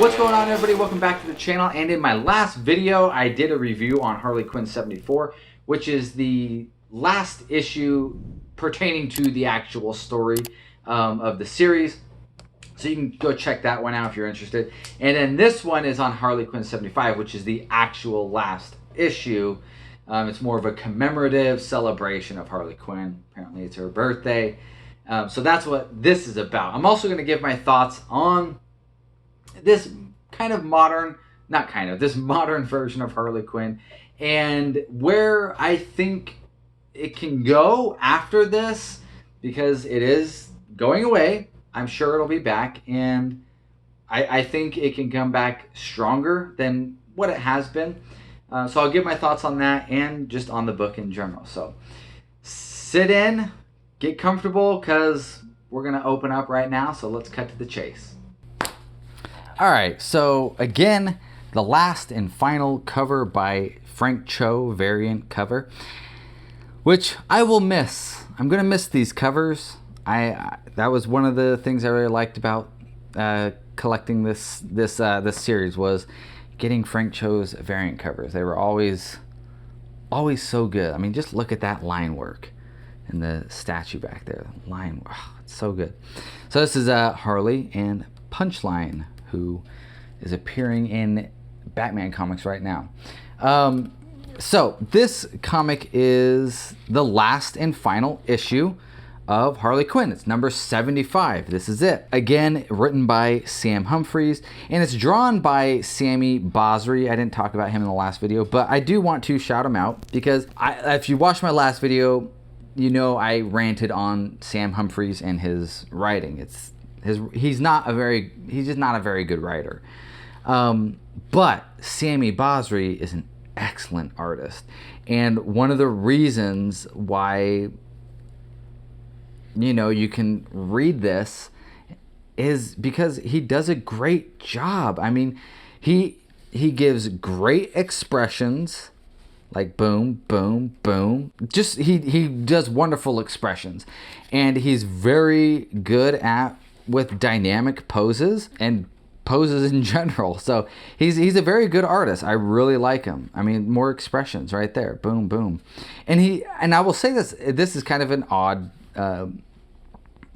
What's going on, everybody? Welcome back to the channel. And in my last video, I did a review on Harley Quinn 74, which is the last issue pertaining to the actual story of the series. So you can go check that one out if you're interested. And then this one is on Harley Quinn 75, which is the actual last issue. It's more of a commemorative celebration of Harley Quinn. Apparently it's her birthday. So that's what this is about. I'm also going to give my thoughts on this kind of modern, this modern version of Harley Quinn and where I think it can go after this, because it is going away. I'm sure it'll be back, and I think it can come back stronger than what it has been. So I'll give my thoughts on that and just on the book in general. So sit in, get comfortable, because we're going to open up right now. So let's cut to the chase. All right, so again, the last and final cover by Frank Cho variant cover, which I will miss. I'm going to miss these covers. That was one of the things I really liked about collecting this series, was getting Frank Cho's variant covers. They were always so good. I mean, just look at that line work and the statue back there. Line, oh, it's so good. So this is Harley and Punchline, who is appearing in Batman comics right now. So this comic is the last and final issue of Harley Quinn. It's number 75. This is it. Again, written by Sam Humphries, and it's drawn by Sami Basri. I didn't talk about him in the last video, but I do want to shout him out, because if you watched my last video, you know I ranted on Sam Humphries and his writing. He's just not a very good writer. But Sami Basri is an excellent artist. And one of the reasons why, you can read this is because he does a great job. I mean, he gives great expressions, like boom, boom, boom. Just he does wonderful expressions. And he's very good with dynamic poses and poses in general. So he's a very good artist. I really like him. I mean, more expressions right there. Boom, boom. And I will say this is kind of an odd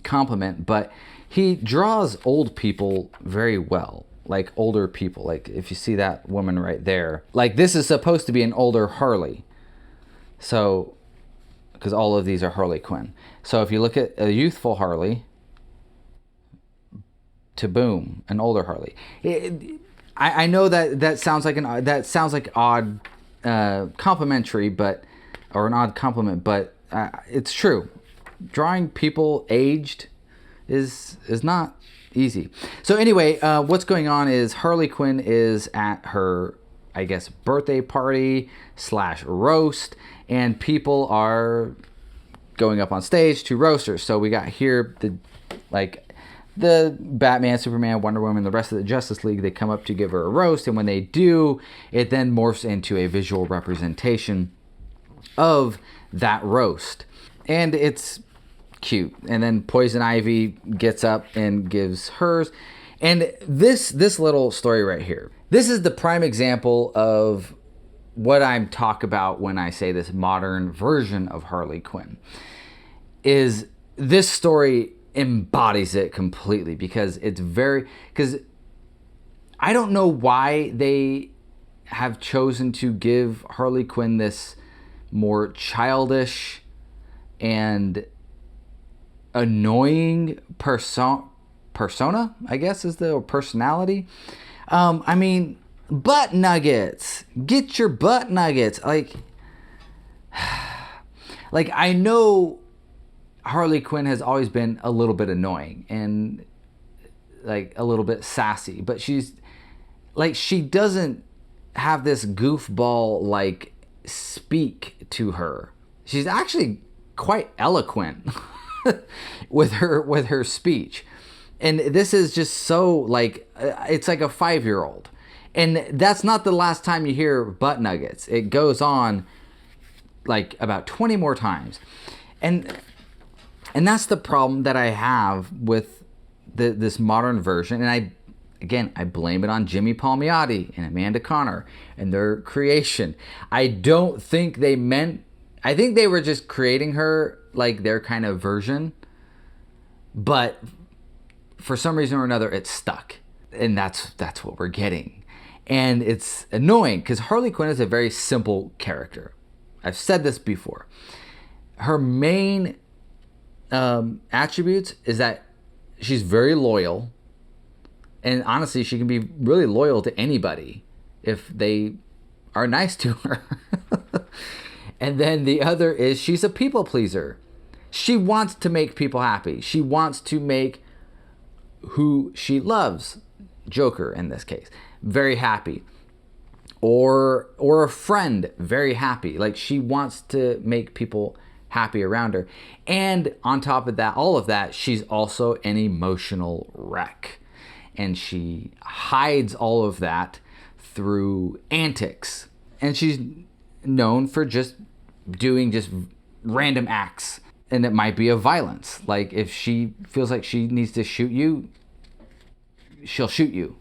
compliment, but he draws old people very well. Like older people. Like if you see that woman right there, like this is supposed to be an older Harley. So, because all of these are Harley Quinn. So if you look at a youthful Harley to boom, an older Harley. I know that sounds like odd complimentary, or an odd compliment, but it's true. Drawing people aged is not easy. So anyway, what's going on is Harley Quinn is at her, I guess, birthday party / roast, and people are going up on stage to roast her. So we got here the Batman, Superman, Wonder Woman, the rest of the Justice League, they come up to give her a roast, and when they do, it then morphs into a visual representation of that roast. And it's cute. And then Poison Ivy gets up and gives hers. And this little story right here, this is the prime example of what I'm talking about when I say this modern version of Harley Quinn. Is this story embodies it completely, because I don't know why they have chosen to give Harley Quinn this more childish and annoying persona, I guess is the personality. I mean, butt nuggets, get your butt nuggets. Like I know Harley Quinn has always been a little bit annoying and like a little bit sassy, but she doesn't have this goofball speak to her. She's actually quite eloquent with her speech. And this is just so it's like a 5-year-old. And that's not the last time you hear butt nuggets. It goes on about 20 more times. And that's the problem that I have with this modern version. And Again, I blame it on Jimmy Palmiotti and Amanda Connor and their creation. I don't think they meant... I think they were just creating her like their kind of version. But for some reason or another, it stuck. And that's what we're getting. And it's annoying because Harley Quinn is a very simple character. I've said this before. Her main attributes is that she's very loyal. And honestly, she can be really loyal to anybody if they are nice to her. And then the other is she's a people pleaser. She wants to make people happy. She wants to make who she loves, Joker in this case, very happy. Or a friend very happy. Like, she wants to make people happy around her. And on top of that, all of that, she's also an emotional wreck. And she hides all of that through antics. And she's known for just doing just random acts. And it might be of violence. Like, if she feels like she needs to shoot you, she'll shoot you.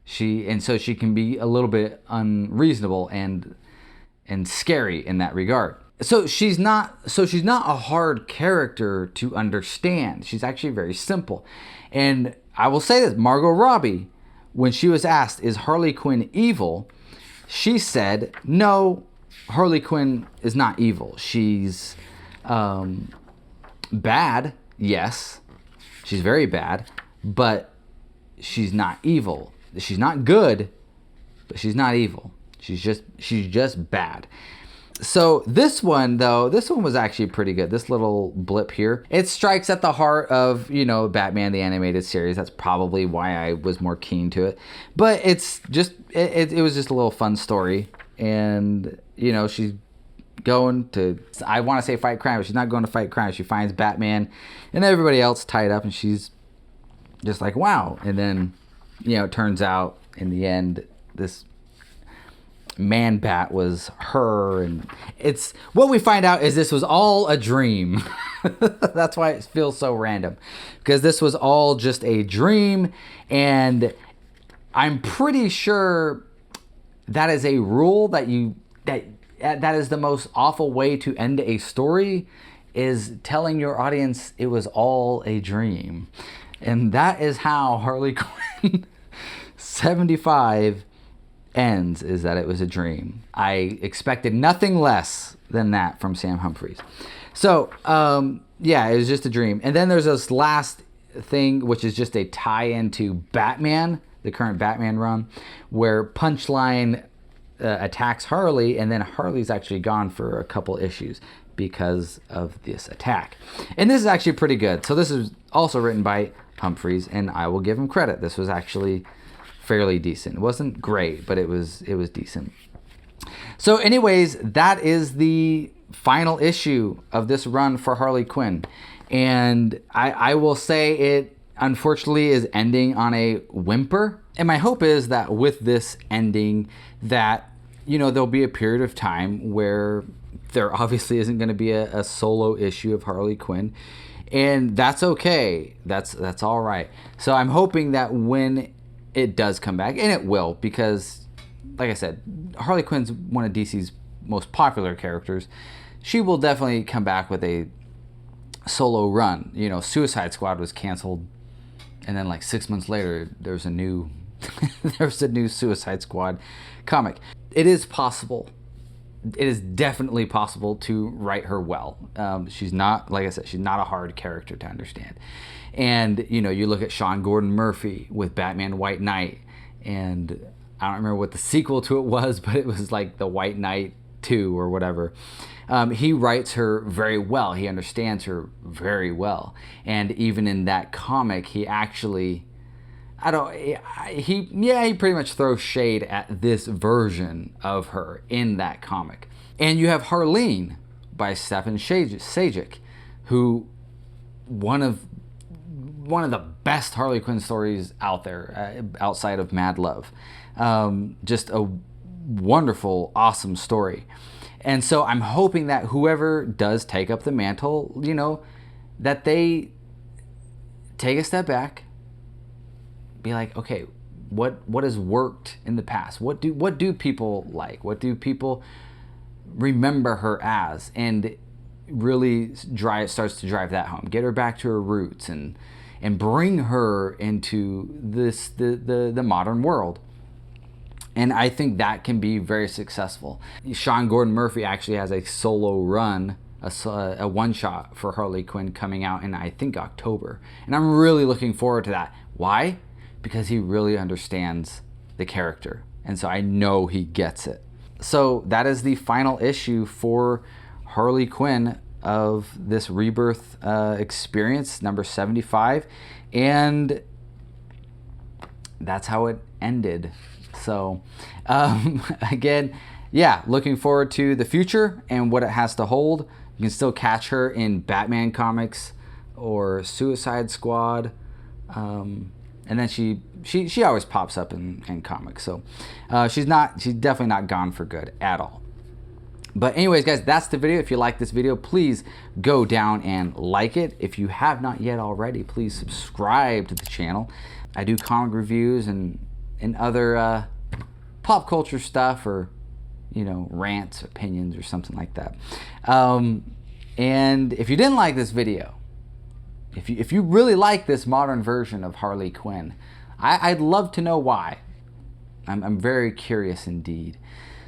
So she can be a little bit unreasonable and scary in that regard. So she's not a hard character to understand. She's actually very simple. And I will say this, Margot Robbie, when she was asked, is Harley Quinn evil? She said, no, Harley Quinn is not evil. She's bad, yes. She's very bad, but she's not evil. She's not good, but she's not evil. She's just bad. So this one was actually pretty good. This little blip here, it strikes at the heart of, Batman the Animated Series. That's probably why I was more keen to it. But it's just, it was just a little fun story. And, she's going to, I want to say fight crime, but she's not going to fight crime. She finds Batman and everybody else tied up, and she's just like, wow. And then, it turns out in the end, this Man-Bat was her, and it's what we find out is this was all a dream. That's why it feels so random, because this was all just a dream. And I'm pretty sure that is a rule that is the most awful way to end a story, is telling your audience it was all a dream. And that is how Harley Quinn 75 ends, is that it was a dream. I expected nothing less than that from Sam Humphries. So, it was just a dream. And then there's this last thing, which is just a tie-in to Batman, the current Batman run, where Punchline attacks Harley, and then Harley's actually gone for a couple issues because of this attack. And this is actually pretty good. So this is also written by Humphries, and I will give him credit. This was actually fairly decent. It wasn't great, but it was decent. So anyways, that is the final issue of this run for Harley Quinn. And I will say it unfortunately is ending on a whimper. And my hope is that with this ending that, there'll be a period of time where there obviously isn't going to be a solo issue of Harley Quinn. And that's okay. That's all right. So I'm hoping that when it does come back, and it will, because like I said, Harley Quinn's one of DC's most popular characters. She will definitely come back with a solo run. Suicide Squad was canceled, and then like 6 months later, there's a new Suicide Squad comic. It is possible. It is definitely possible to write her well. She's not, like I said, she's not a hard character to understand. And, you look at Sean Gordon Murphy with Batman White Knight, and I don't remember what the sequel to it was, but it was like the White Knight 2 or whatever. He writes her very well. He understands her very well. And even in that comic, he actually, he pretty much throws shade at this version of her in that comic. And you have Harleen by Stefan Sajic, who one of the best Harley Quinn stories out there, outside of Mad Love. Just a wonderful, awesome story. And so I'm hoping that whoever does take up the mantle, that they take a step back, be like, okay, what has worked in the past? What do people like? What do people remember her as? And really starts to drive that home. Get her back to her roots and bring her into the modern world. And I think that can be very successful. Sean Gordon Murphy actually has a solo run, a one-shot for Harley Quinn coming out in, I think, October. And I'm really looking forward to that. Why? Because he really understands the character. And so I know he gets it. So that is the final issue for Harley Quinn of this Rebirth experience, number 75. And that's how it ended. So again, yeah, looking forward to the future and what it has to hold. You can still catch her in Batman comics or Suicide Squad. And then she always pops up in comics. So she's definitely not gone for good at all. But anyways, guys, that's the video. If you like this video, please go down and like it. If you have not yet already, please subscribe to the channel. I do comic reviews and other pop culture stuff, or rants, opinions, or something like that. And if you didn't like this video, if you really like this modern version of Harley Quinn, I'd love to know why. I'm very curious indeed.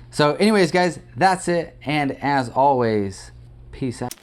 So anyways, guys, that's it. And as always, peace out.